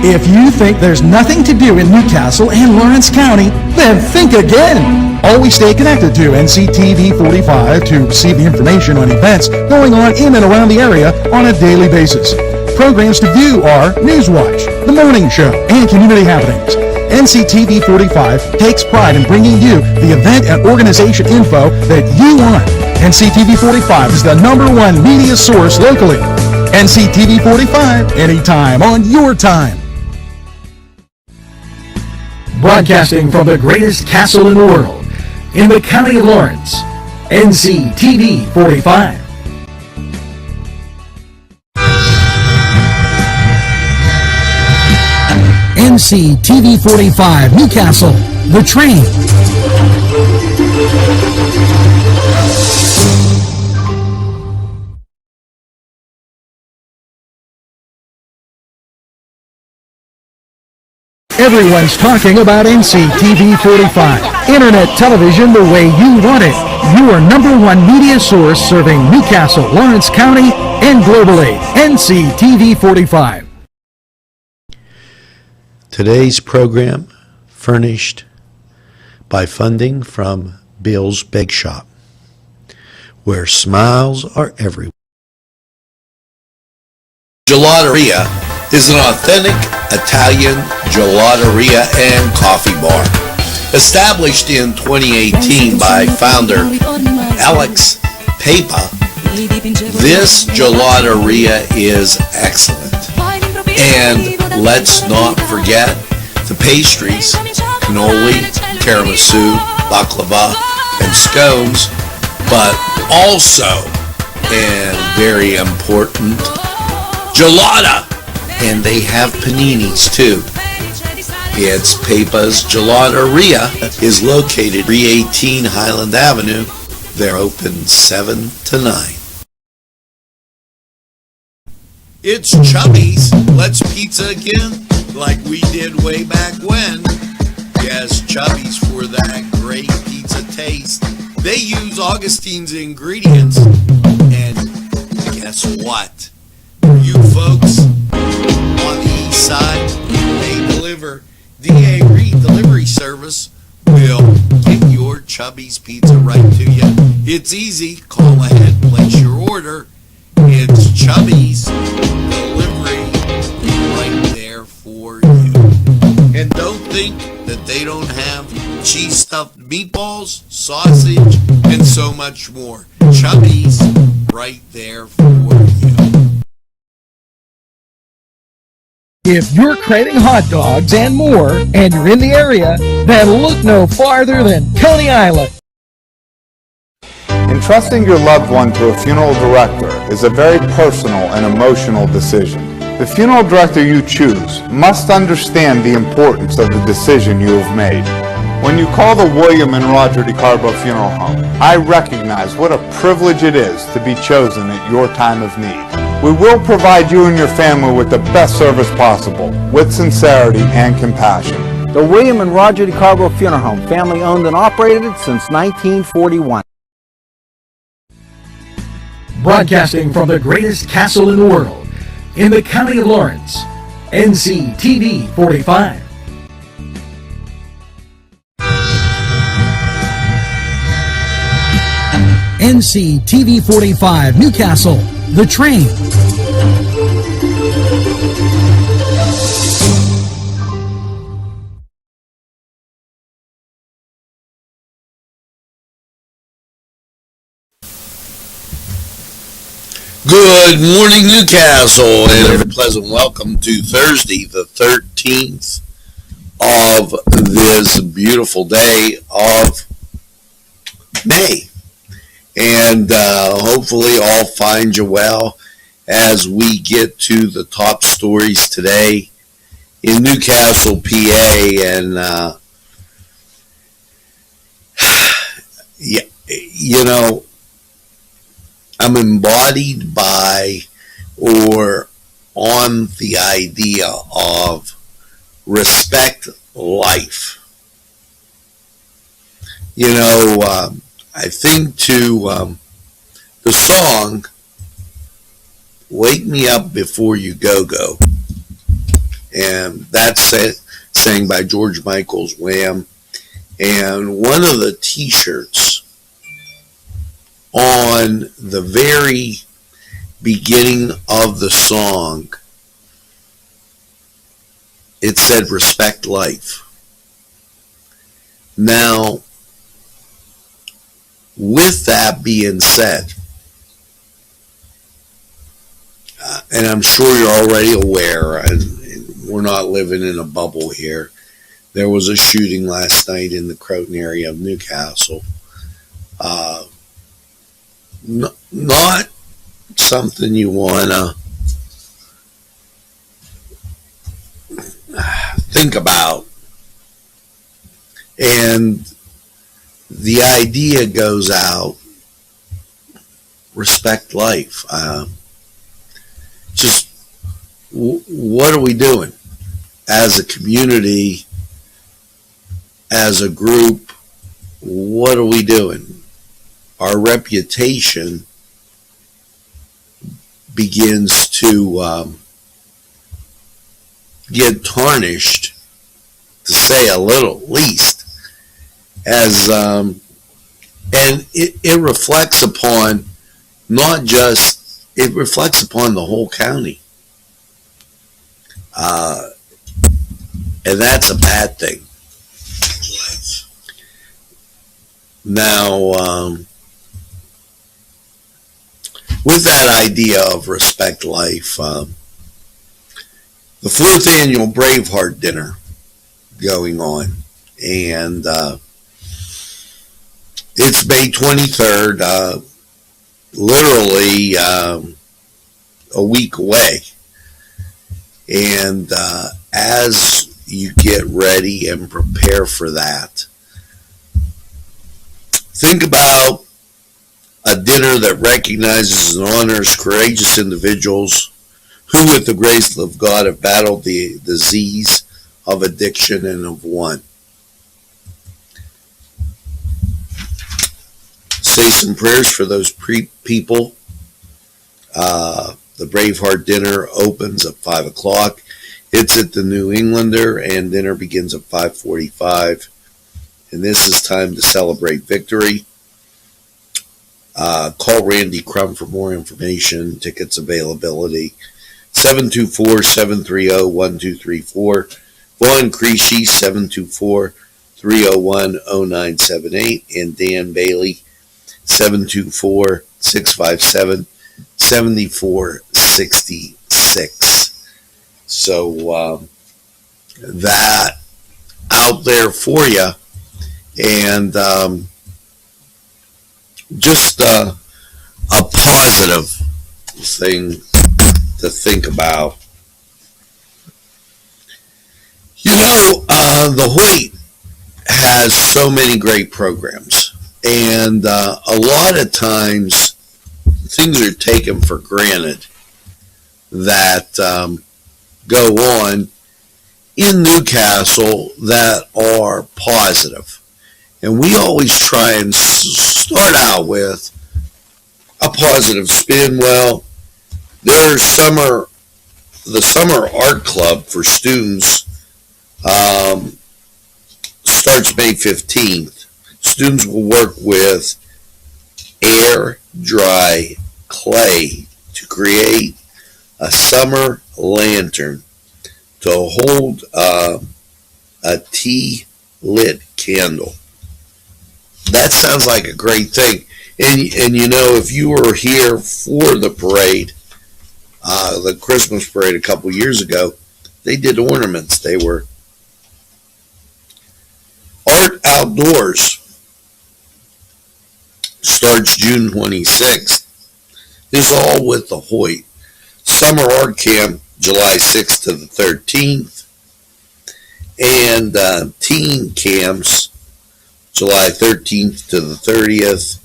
If you think there's nothing to do in Newcastle and Lawrence County, then think again. Always stay connected to Nctv45 to receive the information on events going on in and around the area on a daily basis. Programs to view are Newswatch, The Morning Show, and Community Happenings. Nctv45 takes pride in bringing you the event and organization info that you want. Nctv45 is the #1 media source locally. Nctv45, anytime on your time. Broadcasting from the greatest castle in the world, in the county of Lawrence, Nctv45. Nctv45 Newcastle, The Train. Everyone's talking about Nctv45. Internet television the way you want it. Your #1 media source serving Newcastle, Lawrence County, and globally. Nctv45. Today's program furnished by funding from Bill's Bake Shop, where smiles are everywhere. Gelateria is an authentic Italian gelateria and coffee bar. Established in 2018 by founder Alex Papa, this gelateria is excellent. And let's not forget the pastries, cannoli, tiramisu, baklava, and scones, but also, and very important, gelata. And they have paninis too. It's Papa's Gelateria is located 318 Highland Avenue. They're open 7 to 9. It's Chubby's Let's Pizza again, like we did way back when. Yes, Chubby's for that great pizza taste. They use Augustine's ingredients, and guess what? You folks on the east side, they deliver. DA Reed Delivery Service will get your Chubby's Pizza right to you. It's easy. Call ahead, place your order. It's Chubby's Delivery right there for you. And don't think that they don't have cheese stuffed meatballs, sausage, and so much more. Chubby's right there for you. If you're craving hot dogs and more, and you're in the area, then look no farther than Coney Island. Entrusting your loved one to a funeral director is a very personal and emotional decision. The funeral director you choose must understand the importance of the decision you have made. When you call the William and Roger DeCarbo Funeral Home, I recognize what a privilege it is to be chosen at your time of need. We will provide you and your family with the best service possible, with sincerity and compassion. The William and Roger DeCarbo Funeral Home, family owned and operated since 1941. Broadcasting from the greatest castle in the world, in the county of Lawrence, Nctv45. Nctv45 Newcastle, The Train. Good morning, Newcastle, and a pleasant welcome to Thursday, the 13th of this beautiful day of May. And hopefully all find you well as we get to the top stories today in Newcastle, PA. And, you know, I'm embodied by or on the idea of respect life. You know, I think to the song, Wake Me Up Before You Go Go. And that's sang by George Michael's Wham. And one of the t-shirts on the very beginning of the song, it said "Respect Life." Now, with that being said, and I'm sure you're already aware, and we're not living in a bubble here, there was a shooting last night in the Croton area of Newcastle. Not something you want to think about. And the idea goes out, respect life. Just what are we doing as a community, as a group? What are we doing? Our reputation begins to get tarnished, to say a little least, as and it reflects upon not just, it reflects upon the whole county, and that's a bad thing. Now, with that idea of respect life, the 4th annual Braveheart dinner going on, and it's May 23rd, literally a week away. And as you get ready and prepare for that, think about a dinner that recognizes and honors courageous individuals who, with the grace of God, have battled the disease of addiction and have won. Say some prayers for those people. The Braveheart dinner opens at 5 o'clock. It's at the New Englander, and dinner begins at 5:45. And this is time to celebrate victory. Call Randy Crum for more information, tickets availability. 724-730-1234. Vaughn Creasy, 724-301-0978. And Dan Bailey, 724-657-7466. So that out there for you. And just a positive thing to think about. You know, the Hoyt has so many great programs, and a lot of times things are taken for granted that go on in Newcastle that are positive. And we always try and start out with a positive spin. Well, there's the Summer Art Club for students starts May 15th. Students will work with air, dry, clay to create a summer lantern to hold a tea-lit candle. That sounds like a great thing. And you know, if you were here for the parade, the Christmas parade a couple years ago, they did ornaments. They were Art Outdoors. Starts June 26th. This is all with the Hoyt. Summer Art Camp, July 6th to the 13th. And teen camps, July 13th to the 30th.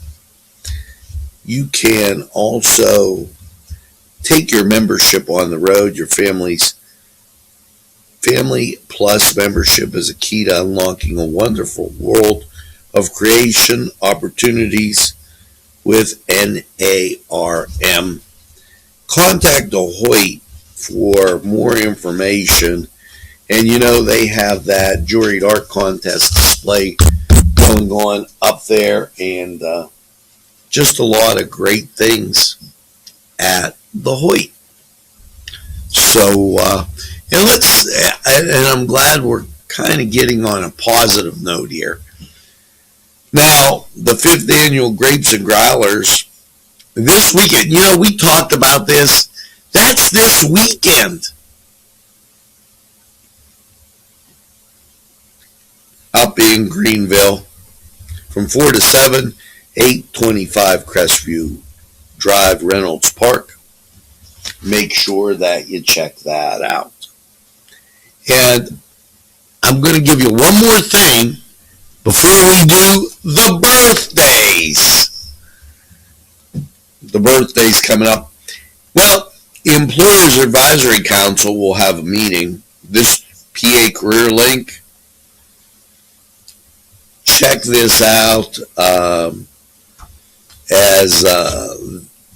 You can also take your membership on the road. Your Family Plus membership is a key to unlocking a wonderful world of creation opportunities with NARM. Contact the Hoyt for more information And they have that juried art contest display going on up there, and just a lot of great things at the Hoyt. So, and I'm glad we're kind of getting on a positive note here. Now, the 5th annual Grapes and Growlers, this weekend, we talked about this. That's this weekend. Up in Greenville from 4 to 7, 825 Crestview Drive, Reynolds Park. Make sure that you check that out. And I'm going to give you one more thing before we do the birthdays. The birthdays coming up. Well, Employers Advisory Council will have a meeting. This PA Career Link. Check this out as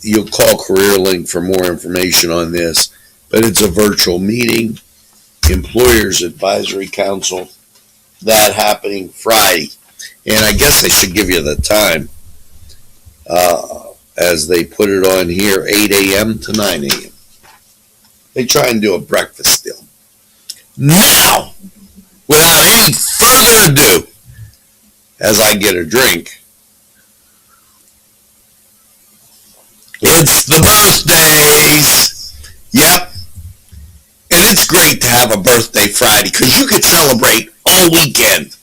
you'll call Career Link for more information on this. But it's a virtual meeting. Employers Advisory Council. That happening Friday. And I guess I should give you the time. As they put it on here, 8 a.m. to 9 a.m. They try and do a breakfast deal. Now, without any further ado, as I get a drink, it's the birthdays. Yep. And it's great to have a birthday Friday because you could celebrate all weekend.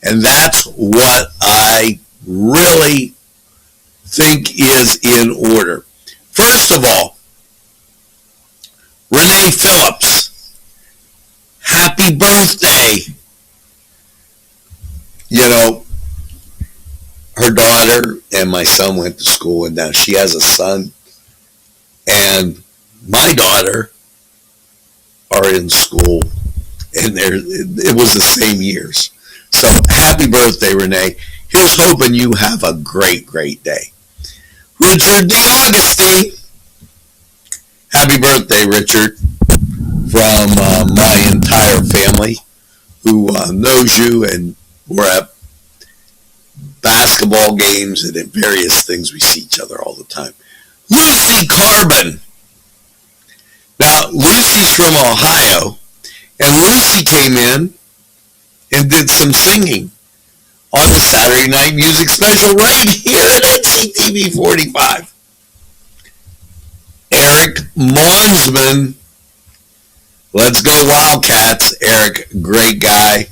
And that's what I really think is in order. First of all, Renee Phillips, happy birthday. Her daughter and my son went to school, and now she has a son, and my daughter are in school, and it was the same years. So happy birthday, Renee. Here's hoping you have a great, great day. Richard DeAugustine. Happy birthday, Richard, from my entire family who knows you, and we're at basketball games and at various things. We see each other all the time. Lucy Carbon. Now, Lucy's from Ohio, and Lucy came in and did some singing on the Saturday Night Music Special right here at Nctv45. Eric Monsman. Let's go Wildcats. Eric, great guy.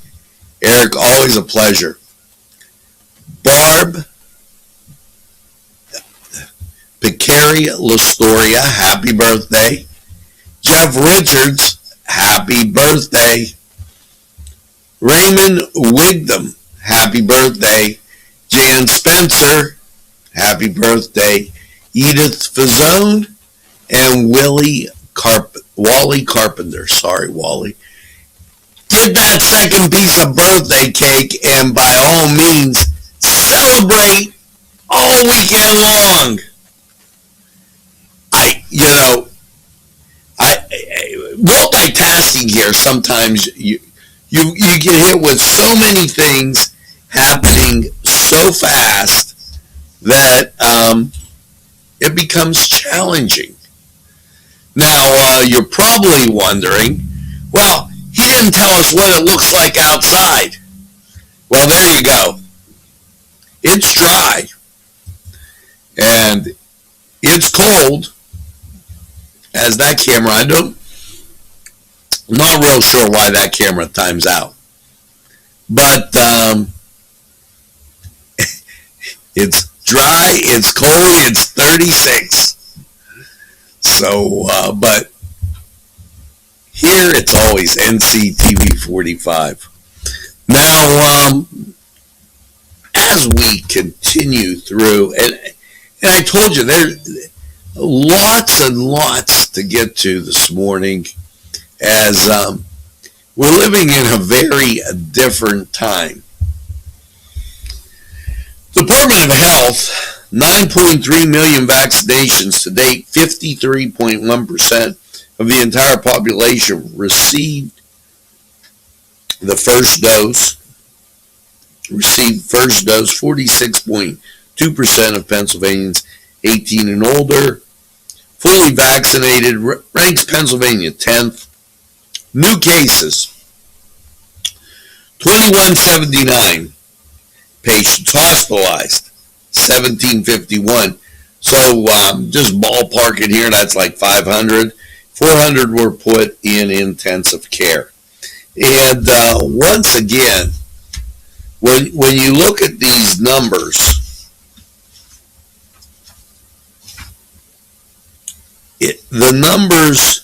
Eric, always a pleasure. Barb Picari Lastoria, happy birthday. Jeff Richards, happy birthday. Raymond Wigdom, happy birthday. Jan Spencer, happy birthday. Edith Fazone and Wally Carpenter. Sorry, Wally. Get that second piece of birthday cake and by all means celebrate all weekend long. Multitasking here, sometimes you get hit with so many things happening so fast that it becomes challenging. Now, you're probably wondering, well, he didn't tell us what it looks like outside. Well, there you go. It's dry. And it's cold. As that camera, I'm not real sure why that camera times out. But it's dry, it's cold, it's 36. So, but here it's always Nctv45. Now, as we continue through, and I told you there's lots and lots to get to this morning, as we're living in a very different time. Department of Health, 9.3 million vaccinations to date, 53.1% of the entire population received the first dose, received first dose, 46.2% of Pennsylvanians 18 and older. Fully vaccinated ranks Pennsylvania 10th. New cases, 2179. Patients hospitalized, 1751. So just ballpark it here, that's like 500. 400 were put in intensive care. And once again, when you look at these numbers, the numbers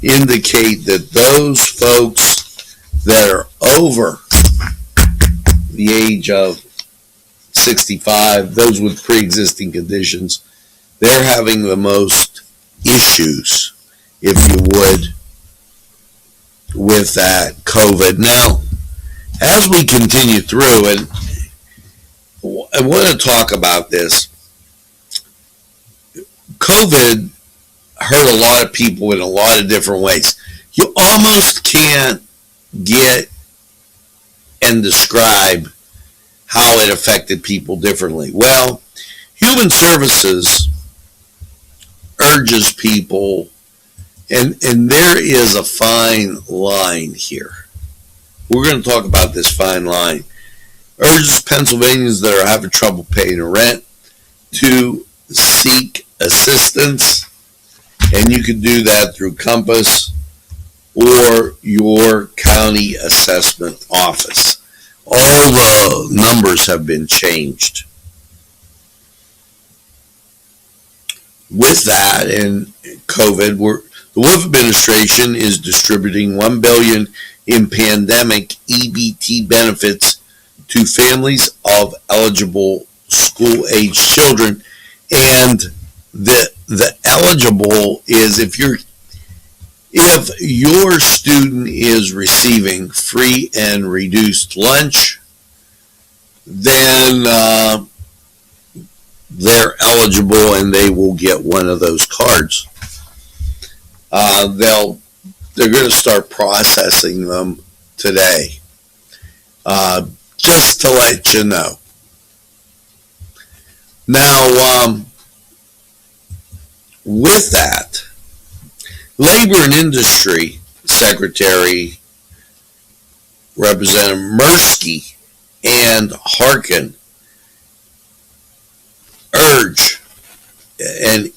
indicate that those folks that are over the age of 65, those with pre-existing conditions, they're having the most issues, if you would, with that COVID. Now, as we continue through, and I want to talk about this, COVID hurt a lot of people in a lot of different ways. You almost can't get and describe how it affected people differently. Well, Human Services urges people, and there is a fine line here. We're going to talk about this fine line. Urges Pennsylvanians that are having trouble paying rent to seek assistance, and you can do that through Compass or your county assessment office. All the numbers have been changed. With that and COVID, the Wolf administration is distributing $1 billion in pandemic EBT benefits to families of eligible school-age children, and the eligible is if your student is receiving free and reduced lunch, then they're eligible and they will get one of those cards. They're going to start processing them today. Just to let you know. Now, with that, Labor and Industry Secretary Representative Mirsky and Harkin urge an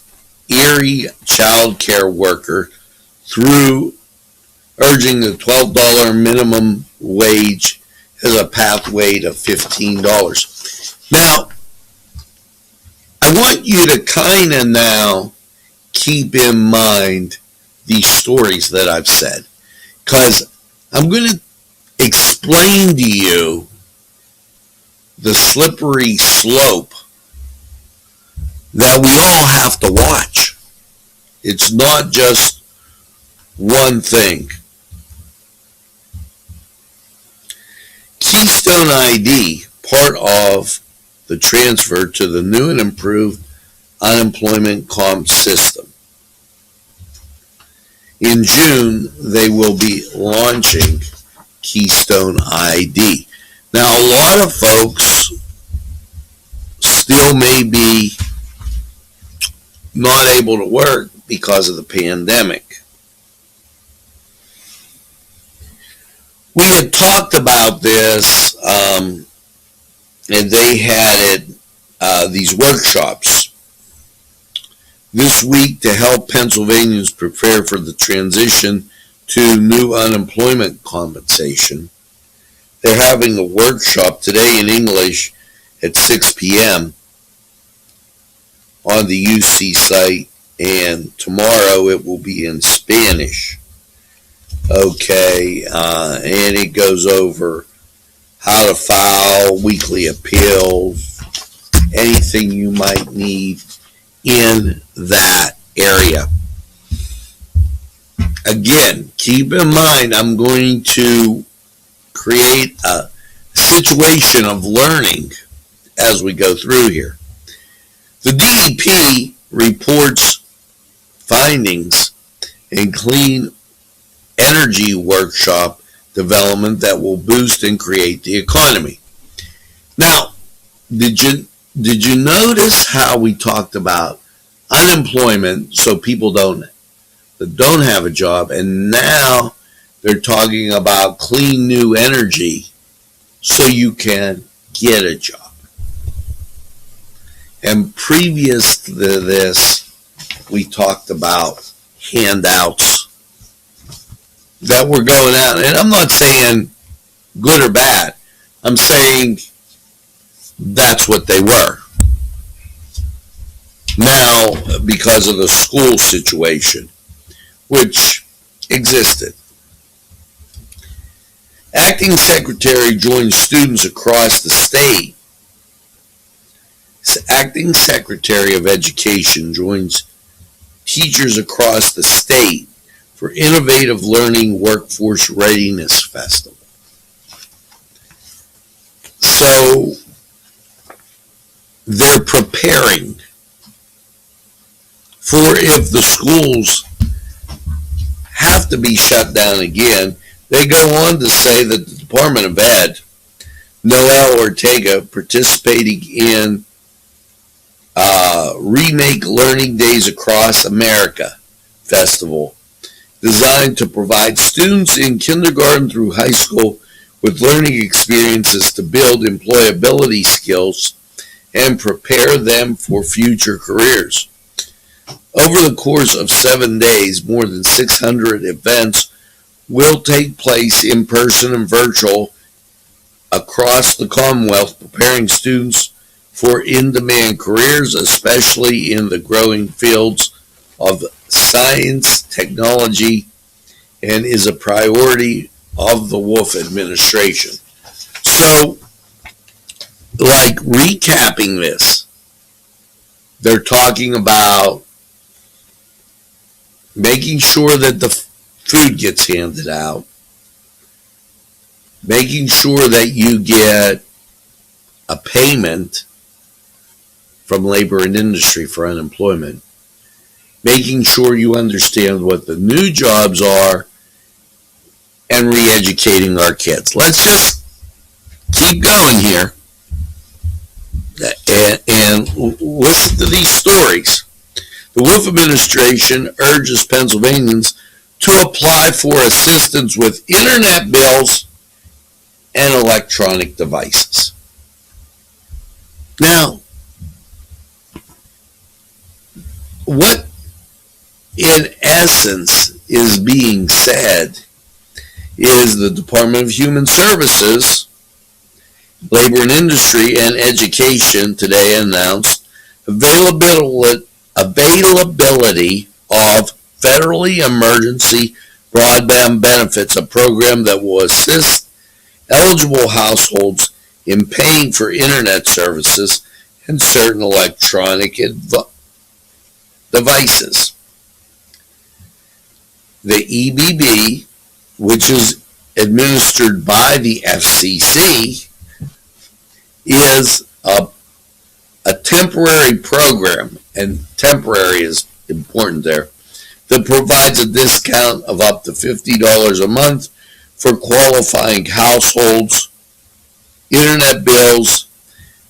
Erie child care worker through urging the $12 minimum wage as a pathway to $15. Now, I want you to kind of now keep in mind these stories that I've said, because I'm going to explain to you the slippery slope that we all have to watch. It's not just one thing. Keystone ID, part of the transfer to the new and improved unemployment comp system. In June, they will be launching Keystone ID. Now, a lot of folks still may be not able to work because of the pandemic. We had talked about this, and they had these workshops this week to help Pennsylvanians prepare for the transition to new unemployment compensation. They're having a workshop today in English at 6 p.m. on the UC site, and tomorrow it will be in Spanish. Okay, and it goes over how to file weekly appeals, anything you might need in that area. Again, keep in mind, I'm going to create a situation of learning as we go through here. The DEP reports findings in clean energy workshop development that will boost and create the economy. Now, did you notice how we talked about unemployment, so people that don't have a job, and now they're talking about clean new energy so you can get a job. And previous to this, we talked about handouts that were going out. And I'm not saying good or bad. I'm saying that's what they were. Now, because of the school situation, which existed, Acting Secretary joins students across the state. Acting Secretary of Education joins teachers across the state for Innovative Learning Workforce Readiness Festival. So they're preparing for if the schools have to be shut down again. They go on to say that the Department of Ed, Noel Ortega, participating in Remake Learning Days Across America Festival, designed to provide students in kindergarten through high school with learning experiences to build employability skills and prepare them for future careers. Over the course of 7 days, more than 600 events will take place in person and virtual across the Commonwealth, preparing students for in-demand careers, especially in the growing fields of science, technology, and is a priority of the Wolf administration. So, like recapping this, they're talking about making sure that the food gets handed out, making sure that you get a payment from labor and industry for unemployment, making sure you understand what the new jobs are, and re-educating our kids. Let's just keep going here and listen to these stories. The Wolf administration urges Pennsylvanians to apply for assistance with internet bills and electronic devices. Now, what in essence is being said is the Department of Human Services, Labor and Industry, and Education today announced availability of federally emergency broadband benefits, a program that will assist eligible households in paying for internet services and certain electronic devices. The EBB, which is administered by the FCC, is a temporary program, and temporary is important there, that provides a discount of up to $50 a month for qualifying households, internet bills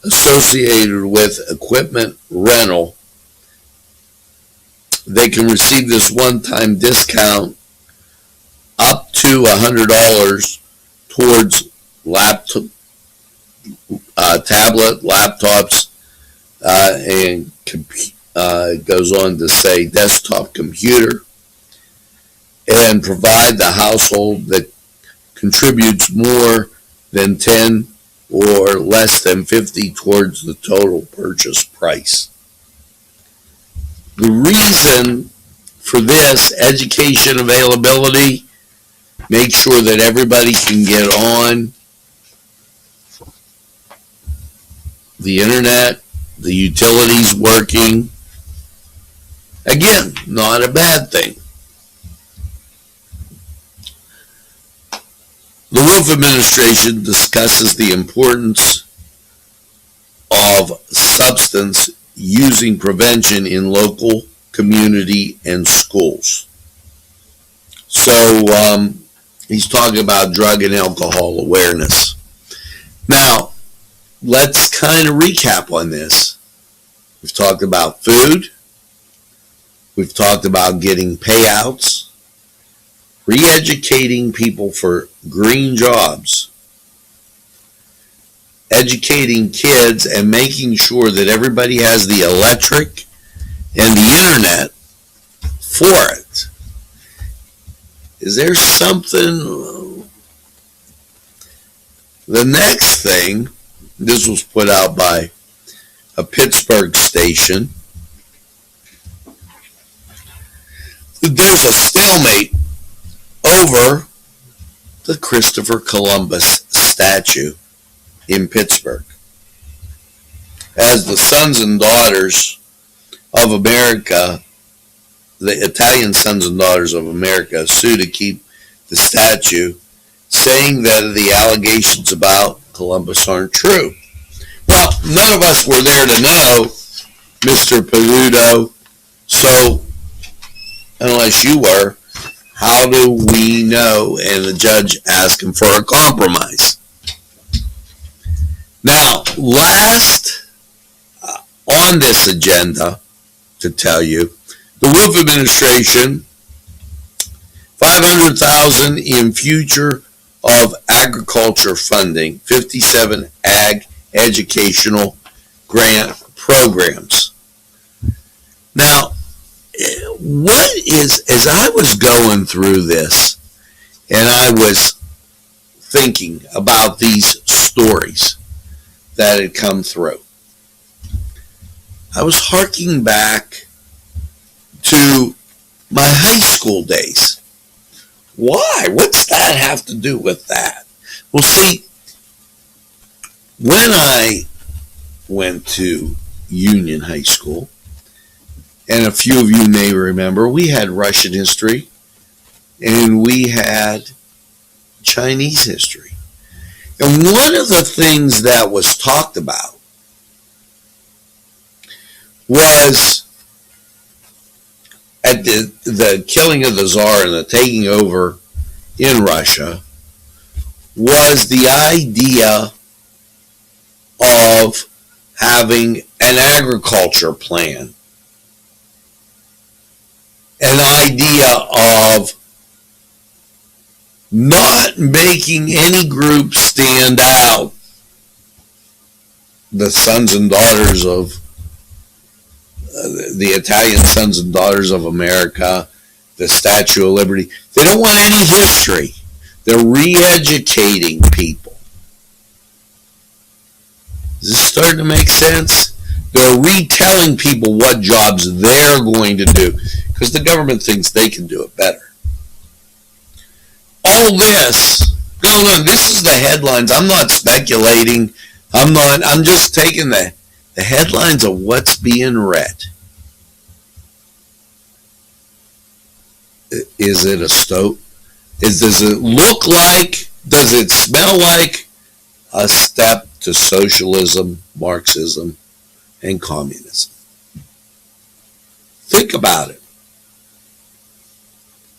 associated with equipment rental. They can receive this one-time discount up to $100 towards tablet, laptops, and it goes on to say desktop computer, and provide the household that contributes more than 10 or less than 50 towards the total purchase price. The reason for this education availability, make sure that everybody can get on the internet, the utilities working. Again, not a bad thing. The Wolf administration discusses the importance of substance using prevention in local, community, and schools. So He's talking about drug and alcohol awareness. Now, let's kind of recap on this. We've talked about food. We've talked about getting payouts, re-educating people for green jobs, educating kids and making sure that everybody has the electric and the internet for it. Is there something? The next thing, this was put out by a Pittsburgh station. There's a stalemate over the Christopher Columbus statue in Pittsburgh, as the sons and daughters of America, the Italian Sons and Daughters of America, sue to keep the statue, saying that the allegations about Columbus aren't true. Well, none of us were there to know, Mr. Peludo, so unless you were, how do we know? And the judge asked him for a compromise. Now, last on this agenda, to tell you, the Wolf administration, $500,000 in future of agriculture funding, 57 ag educational grant programs. Now, what is, as I was going through this and I was thinking about these stories that had come through, I was harking back to my high school days. Why? What's that have to do with that? Well, see, when I went to Union High School, and a few of you may remember, we had Russian history and we had Chinese history. And one of the things that was talked about was at the killing of the Tsar and the taking over in Russia, was the idea of having an agriculture plan, an idea of not making any group stand out. The sons and daughters of the Italian Sons and Daughters of America, the Statue of Liberty, they don't want any history. They're re-educating people. Is this starting to make sense? They're retelling people what jobs they're going to do because the government thinks they can do it better. All this going on, this is the headlines. I'm not speculating. I'm just taking the headlines of what's being read. Is it a stove? Does it look like, does it smell like a step to socialism, Marxism, and communism? Think about it.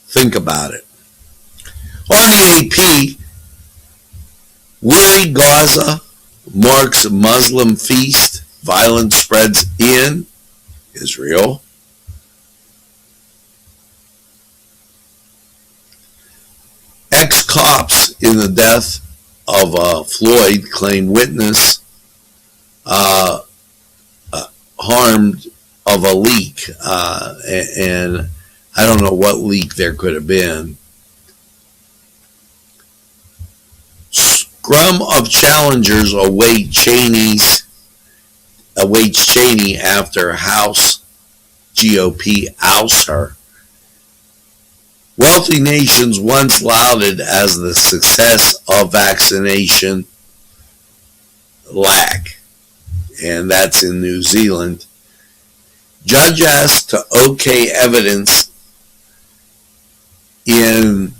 Think about it. On the AP, weary Gaza marks Muslim feast. Violence spreads in Israel. Ex-cops in the death of Floyd claim witness harmed of a leak. And I don't know what leak there could have been. Scrum of challengers awaits Cheney after House GOP ousts her. Wealthy nations once lauded as the success of vaccination lag, and that's in New Zealand. Judge asked to okay evidence in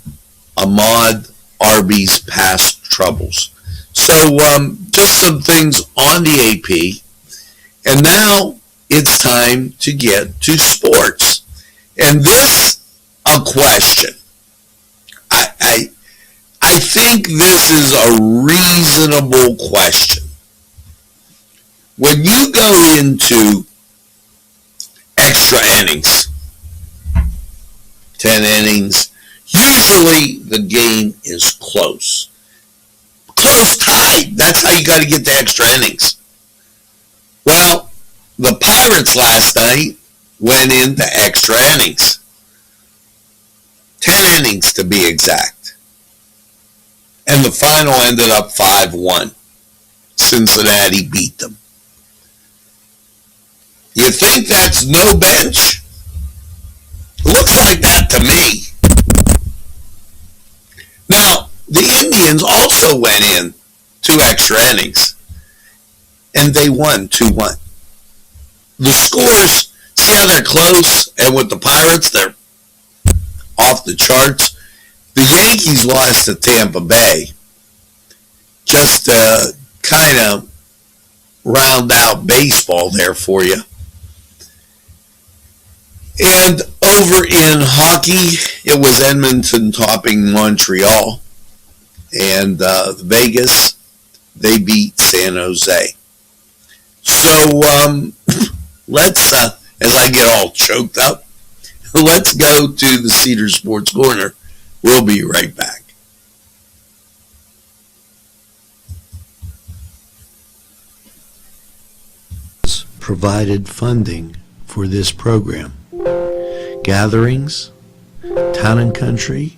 Ahmaud Arbery's past troubles. So just some things on the AP. And now it's time to get to sports. And this, a question. I think this is a reasonable question. When you go into extra innings, 10 innings, usually the game is close. Close tie. That's how you got to get to extra innings. Well, the Pirates last night went into extra innings. 10 innings to be exact. And the final ended up 5-1. Cincinnati beat them. You think that's no bench? Looks like that to me. Now, the Indians also went in 2 extra innings, and they won 2-1. The scores, see how they're close, and with the Pirates, they're off the charts. The Yankees lost to Tampa Bay, just to kind of round out baseball there for you. And over in hockey, it was Edmonton topping Montreal. And Vegas, they beat San Jose. So let's, as I get all choked up, let's go to the Cedar Sports Corner. We'll be right back. Provided funding for this program. Gatherings, Town and Country,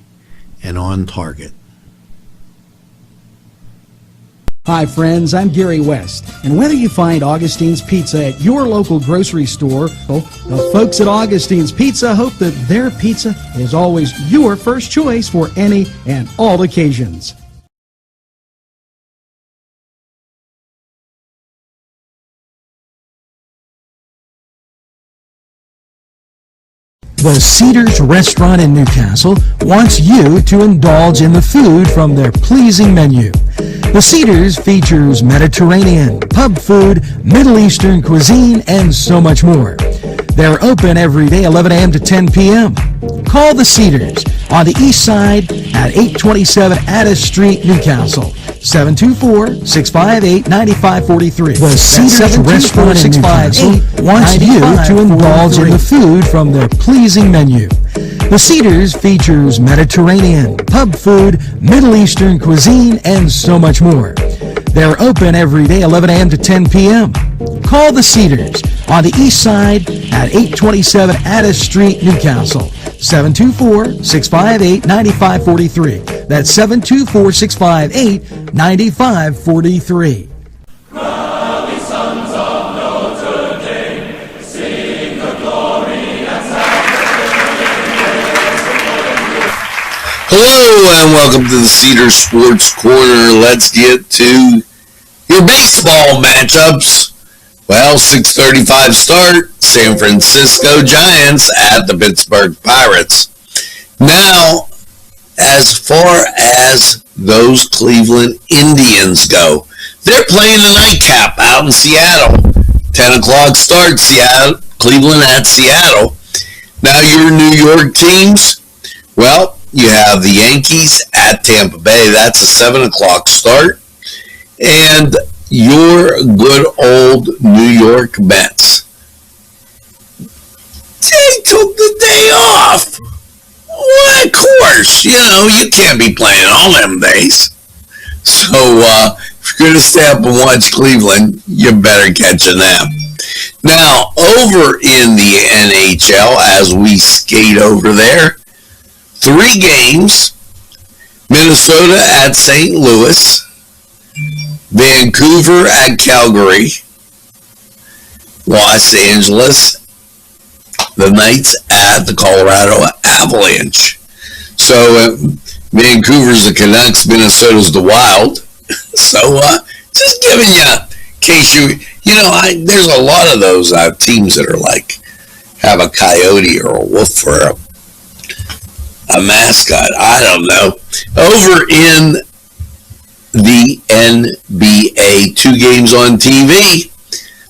and On Target. Hi friends, I'm Gary West, and whether you find Augustine's Pizza at your local grocery store, the folks at Augustine's Pizza hope that their pizza is always your first choice for any and all occasions. The Cedars Restaurant in Newcastle wants you to indulge in the food from their pleasing menu. The Cedars features Mediterranean, pub food, Middle Eastern cuisine, and so much more. They're open every day 11 a.m. to 10 p.m. Call the Cedars on the east side at 827 Addis Street, Newcastle. 724-658-9543. The Cedars Restaurant in Newcastle wants you to indulge in the food from their pleasing menu. The Cedars features Mediterranean, pub food, Middle Eastern cuisine, and so much more. They're open every day 11 a.m. to 10 p.m. Call the Cedars on the east side at 827 Addis Street, Newcastle. 724-658-9543. That's 724-658-9543. Hello and welcome to the Cedar Sports Corner. Let's get to your baseball matchups. Well, 6:35 start, San Francisco Giants at the Pittsburgh Pirates. Now, as far as those Cleveland Indians go, they're playing the nightcap out in Seattle. 10 o'clock start, Seattle, Cleveland at Seattle. Now, your New York teams, well, you have the Yankees at Tampa Bay. That's a 7 o'clock start. And your good old New York Mets, they took the day off. Well, of course, you can't be playing all them days. So if you're going to stay up and watch Cleveland, you better catch a nap. Now, over in the NHL, as we skate over there, 3 games, Minnesota at St. Louis, Vancouver at Calgary, Los Angeles, the Knights at the Colorado Avalanche. So Vancouver's the Canucks, Minnesota's the Wild. So just giving you, in case there's a lot of those teams that are like, have a coyote or a wolf or a mascot. I don't know. Over in the NBA, 2 games on TV.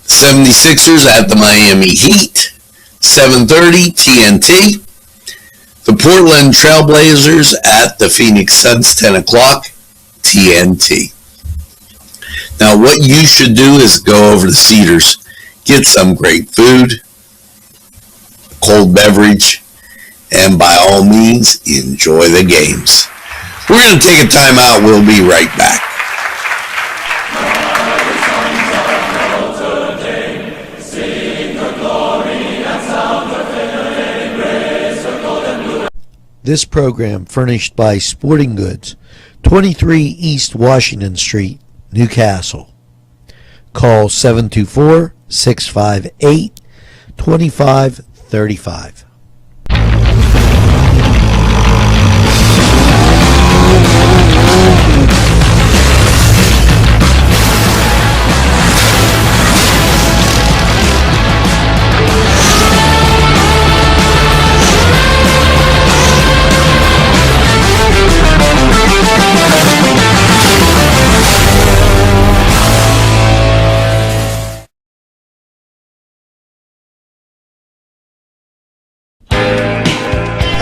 76ers at the Miami Heat, 7:30 TNT. The Portland Trailblazers at the Phoenix Suns, 10 o'clock, TNT. Now, what you should do is go over to Cedars, get some great food, cold beverage, and by all means, enjoy the games. We're going to take a time out. We'll be right back. This program furnished by Sporting Goods, 23 East Washington Street, Newcastle. Call 724-658-2535.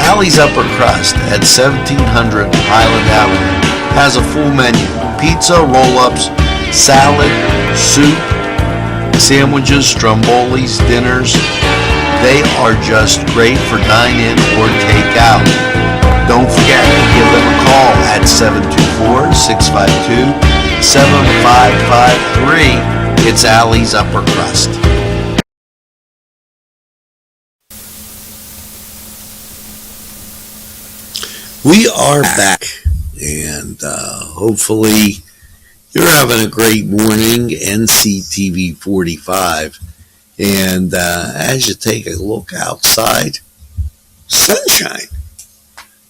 Alley's Upper Crust at 1700 Highland Avenue has a full menu: pizza, roll-ups, salad, soup, sandwiches, strombolis, dinners. They are just great for dine-in or take-out. Don't forget to give them a call at 724-652-7553. It's Alley's Upper Crust. We are back, and hopefully you're having a great morning. Nctv45, and as you take a look outside, sunshine,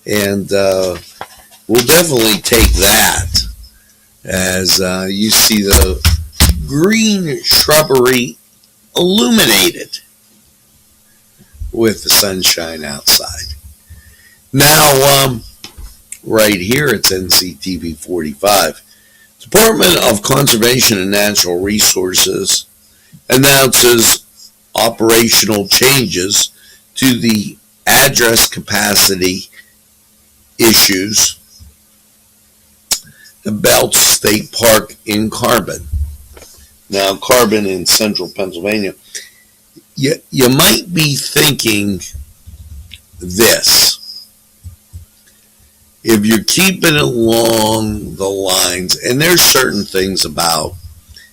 and we'll definitely take that as you see the green shrubbery illuminated with the sunshine outside. Now, right here, it's Nctv45. Department of Conservation and Natural Resources announces operational changes to the address capacity issues at Belts State Park in Carbon. Now, Carbon in central Pennsylvania. You might be thinking this. If you're keeping it along the lines, and there's certain things about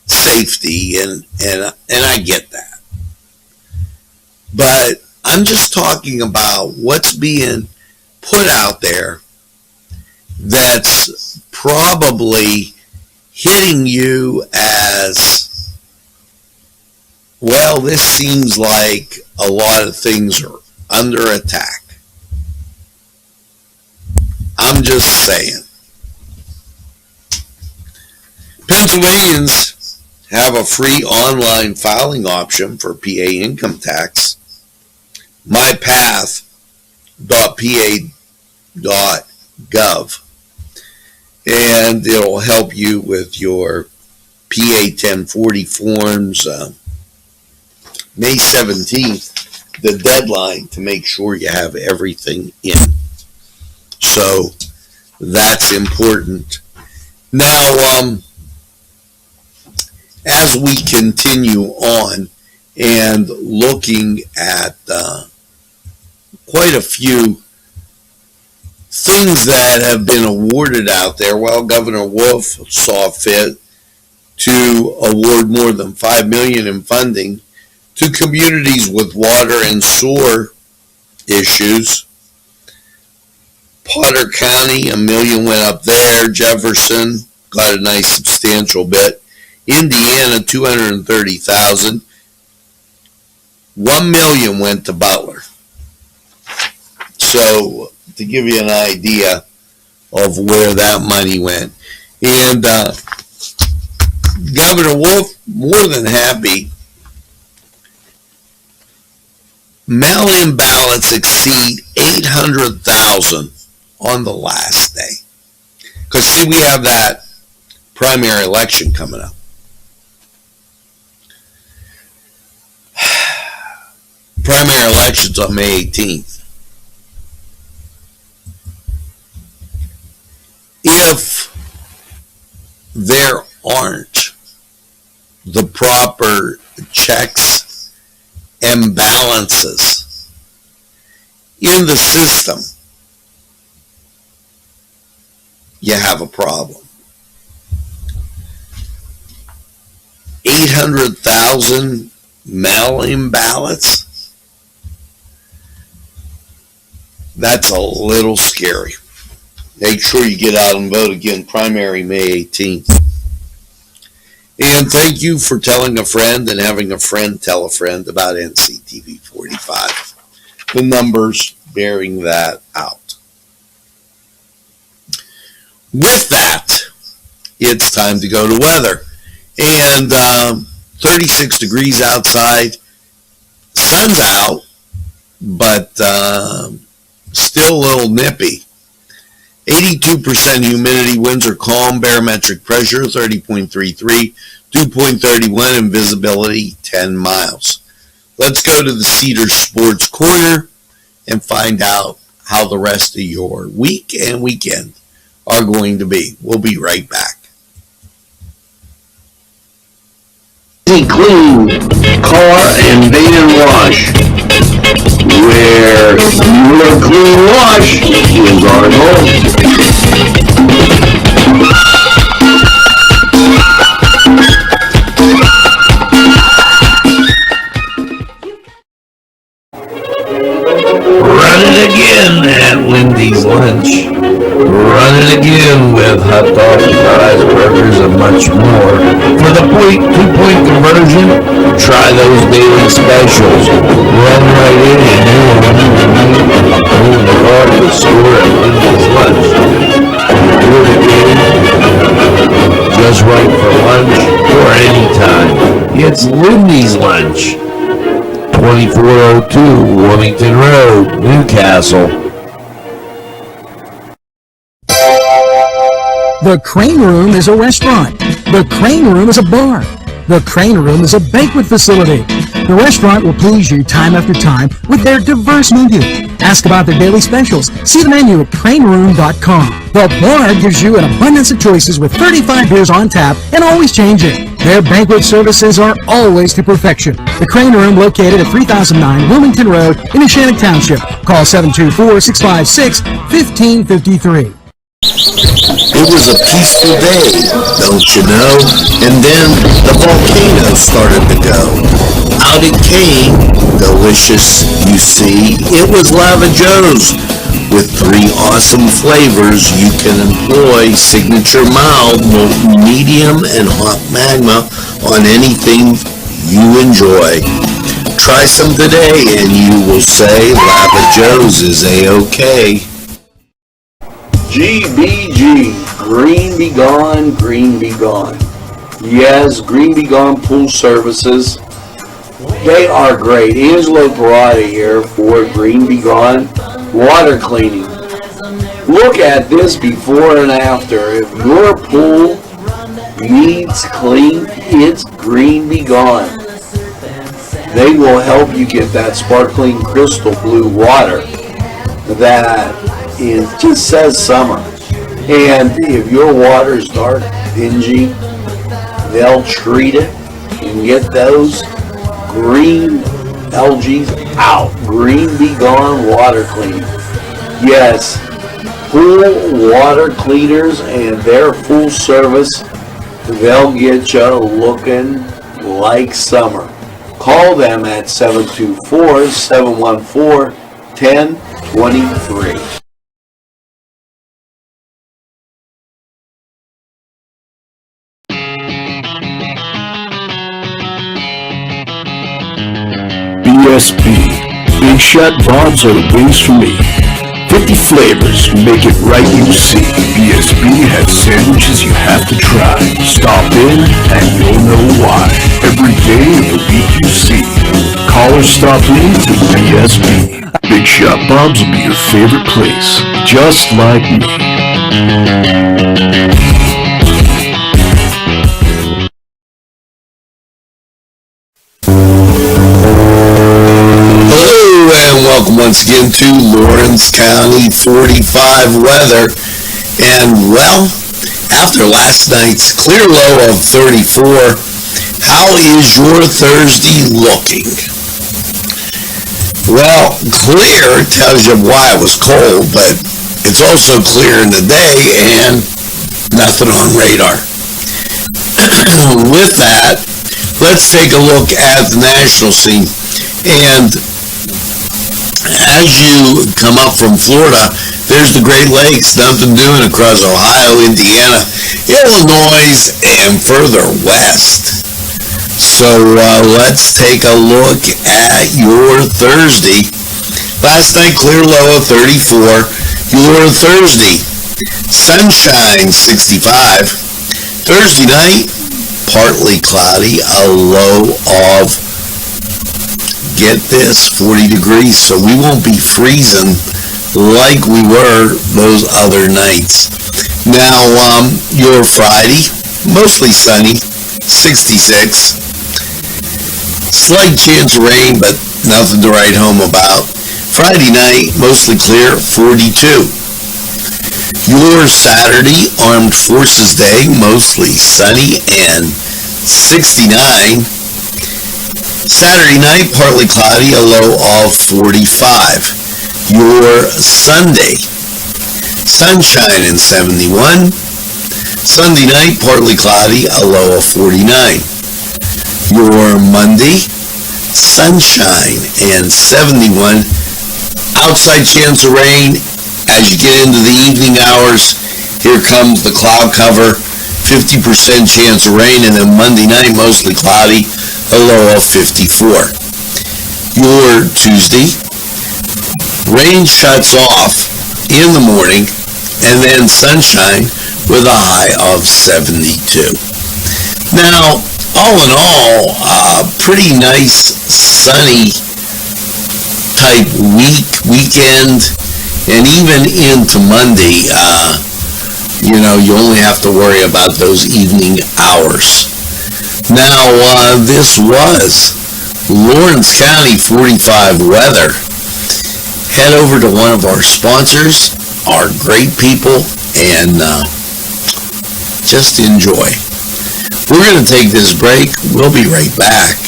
safety, and I get that. But I'm just talking about what's being put out there that's probably hitting you as, well, this seems like a lot of things are under attack. I'm just saying. Pennsylvanians have a free online filing option for PA income tax. mypath.pa.gov, and it'll help you with your PA 1040 forms. May 17th, the deadline to make sure you have everything in. So that's important. Now, as we continue on and looking at quite a few things that have been awarded out there, well, Governor Wolf saw fit to award more than $5 million in funding to communities with water and sewer issues. Potter County, $1 million went up there. Jefferson got a nice substantial bit. Indiana, $230,000. $1 million went to Butler. So to give you an idea of where that money went, and Governor Wolf more than happy. Mail-in ballots exceed 800,000 on the last day. Because, see, we have that primary election coming up. Primary election's on May 18th. improper checks and balances in the system, you have a problem. 800,000 mail-in ballots? That's a little scary. Make sure you get out and vote again, primary May 18th. And thank you for telling a friend and having a friend tell a friend about NCTV45. The numbers bearing that out. With that, it's time to go to weather. And 36 degrees outside, sun's out, but still a little nippy. 82% humidity, winds are calm, barometric pressure 30.33, 2.31, and visibility 10 miles. Let's go to the Cedar Sports Corner and find out how the rest of your week and weekend are going to be. We'll be right back. Clean car and van wash, where your clean wash is our goal. Run it again at Wendy's Lunch. Run it again with hot dogs, fries, burgers, and much more. For the 2-point conversion, try those daily specials. Run right in and move the car to the store at Wendy's Lunch. Do it again, just right for lunch or anytime. It's Wendy's Lunch. 2402 Wilmington Road, Newcastle. The Crane Room is a restaurant. The Crane Room is a bar. The Crane Room is a banquet facility. The restaurant will please you time after time with their diverse menu. Ask about their daily specials. See the menu at craneroom.com. The bar gives you an abundance of choices with 35 beers on tap and always changing. Their banquet services are always to perfection. The Crane Room, located at 3009 Wilmington Road in Neshannock Township. Call 724-656-1553. It was a peaceful day, don't you know? And then the volcano started to go. Out it came, delicious, you see. It was Lava Joe's. With 3 awesome flavors, you can employ signature mild, medium, and hot magma on anything you enjoy. Try some today and you will say Lava Joe's is A-OK. GBG, Green Be Gone, Green Be Gone. Yes, Green Be Gone Pool Services. They are great. Angelo Perrotta here for Green Be Gone Water Cleaning. Look at this before and after. If your pool needs clean, it's Green Be Gone. They will help you get that sparkling crystal blue water that it just says summer. And if your water is dark, dingy, they'll treat it and get those green algae out. Green Be Gone Water Cleaning. Yes, pool water cleaners and their full service, they'll get you looking like summer. Call them at 724-714-1023. BSB. Big shot bobs are the wings for me. 50 flavors, make it right you see. BSB has sandwiches you have to try. Stop in and you'll know why. Every day of the week you see. Call or stop in to BSB. Big shot bobs will be your favorite place. Just like me. Welcome once again to Lawrence County 45 weather. And well, after last night's clear low of 34, How is your Thursday looking? Well, clear tells you why it was cold, but it's also clear in the day and nothing on radar. With that, let's take a look at the national scene. And as you come up from Florida, there's the Great Lakes, nothing doing across Ohio, Indiana, Illinois, and further west. So let's take a look at your Thursday. Last night, clear low of 34. Your Thursday, sunshine 65. Thursday night, partly cloudy, a low of, get this, 40 degrees. So we won't be freezing like we were those other nights. Now, your Friday, mostly sunny, 66. Slight chance of rain, but nothing to write home about. Friday night, mostly clear, 42. Your Saturday, Armed Forces Day, mostly sunny and 69. Saturday night, partly cloudy, a low of 45. Your Sunday, sunshine and 71. Sunday night, partly cloudy, a low of 49. Your Monday, sunshine and 71. Outside chance of rain as you get into the evening hours. Here comes the cloud cover, 50% chance of rain, and then Monday night, mostly cloudy, a low of 54. Your Tuesday, rain shuts off in the morning, and then sunshine with a high of 72. Now, all in all, pretty nice sunny type weekend, and even into Monday, you only have to worry about those evening hours. Now, this was Lawrence County 45 weather. Head over to one of our sponsors, our great people, and just enjoy. We're going to take this break. We'll be right back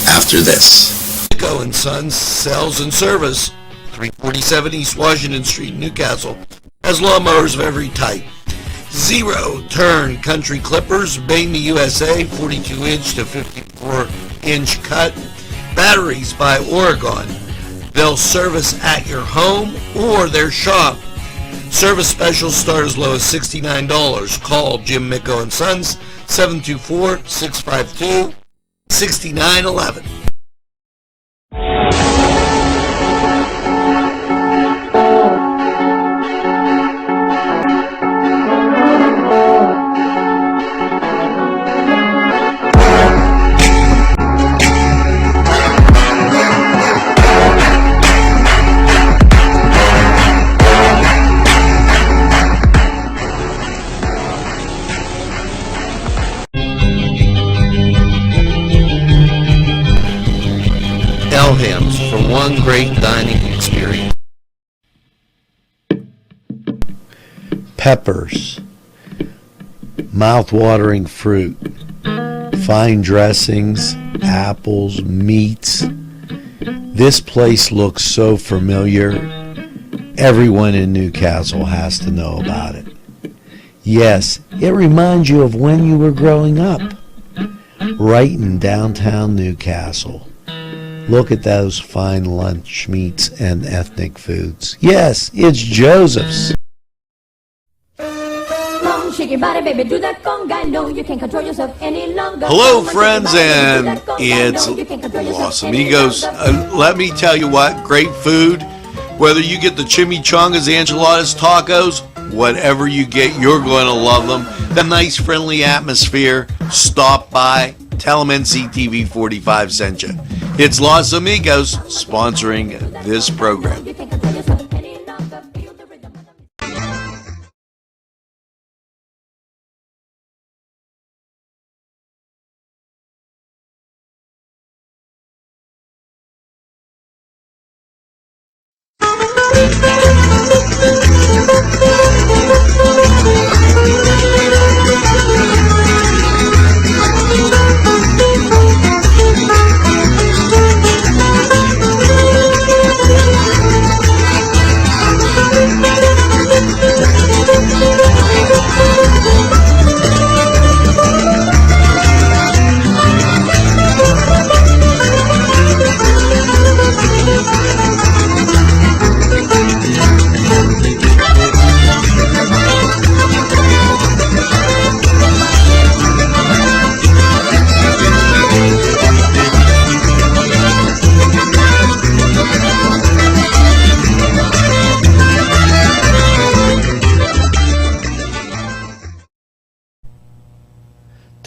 after this. Nico & Sons Sales and Service, 347 East Washington Street, Newcastle, has lawnmowers of every type. Zero-turn country clippers, made in the USA, 42-inch to 54-inch cut. Batteries by Oregon. They'll service at your home or their shop. Service specials start as low as $69. Call Jim Micco & Sons, 724-652-6911. Hams for one great dining experience. Peppers, mouth-watering fruit, fine dressings, apples, meats. This place looks so familiar. Everyone in Newcastle has to know about it. Yes, it reminds you of when you were growing up, right in downtown Newcastle. Look at those fine lunch meats and ethnic foods. Yes, it's Joseph's. Hello, friends, and it's Los Amigos. Let me tell you what, great food. Whether you get the chimichangas, enchiladas, tacos, whatever you get, you're going to love them. The nice, friendly atmosphere. Stop by. Tell them Nctv45 sent you. It's Los Amigos sponsoring this program.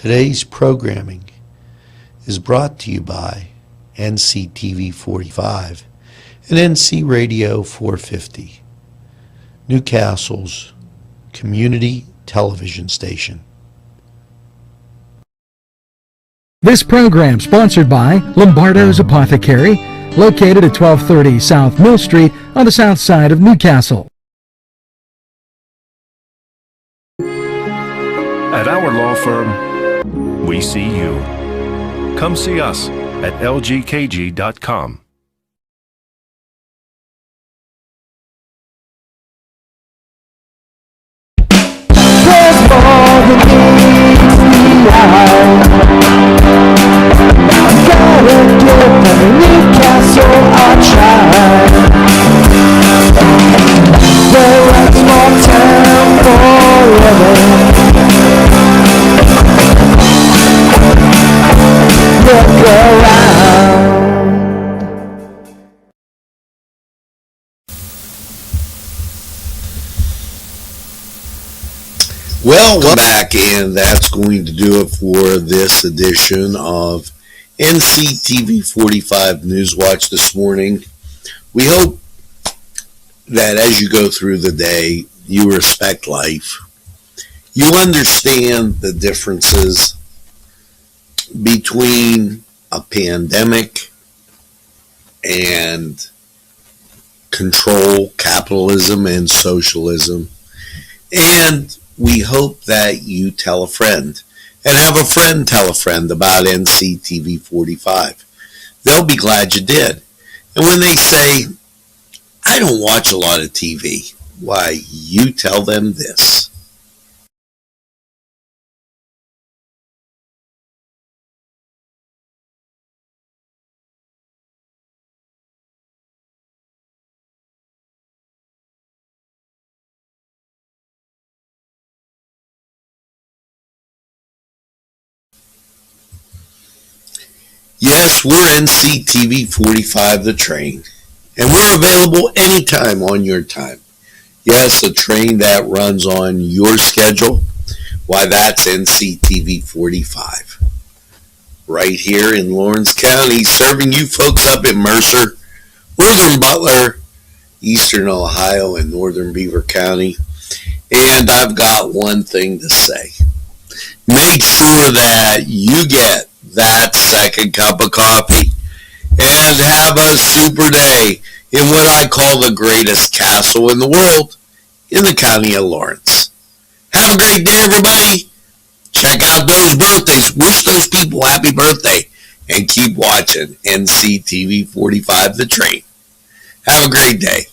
Today's programming is brought to you by Nctv45 and NC Radio 450, Newcastle's community television station. This program sponsored by Lombardo's Apothecary, located at 1230 South Mill Street on the south side of Newcastle. At our law firm, we see you. Come see us at lgkg.com. Well, welcome back, and that's going to do it for this edition of Nctv45 Newswatch this morning. We hope that as you go through the day, you respect life. You understand the differences between a pandemic and control, capitalism, and socialism. And we hope that you tell a friend and have a friend tell a friend about Nctv45. They'll be glad you did. And when they say, I don't watch a lot of TV, why, you tell them this. Yes, we're Nctv45 The Train, and we're available anytime on your time. Yes, a train that runs on your schedule, why, that's Nctv45. Right here in Lawrence County, serving you folks up in Mercer, Northern Butler, Eastern Ohio, and Northern Beaver County. And I've got one thing to say. Make sure that you get that second cup of coffee and have a super day in what I call the greatest castle in the world, in the county of Lawrence. Have a great day, everybody. Check out those birthdays. Wish those people happy birthday, and keep watching Nctv45 The Train. Have a great day.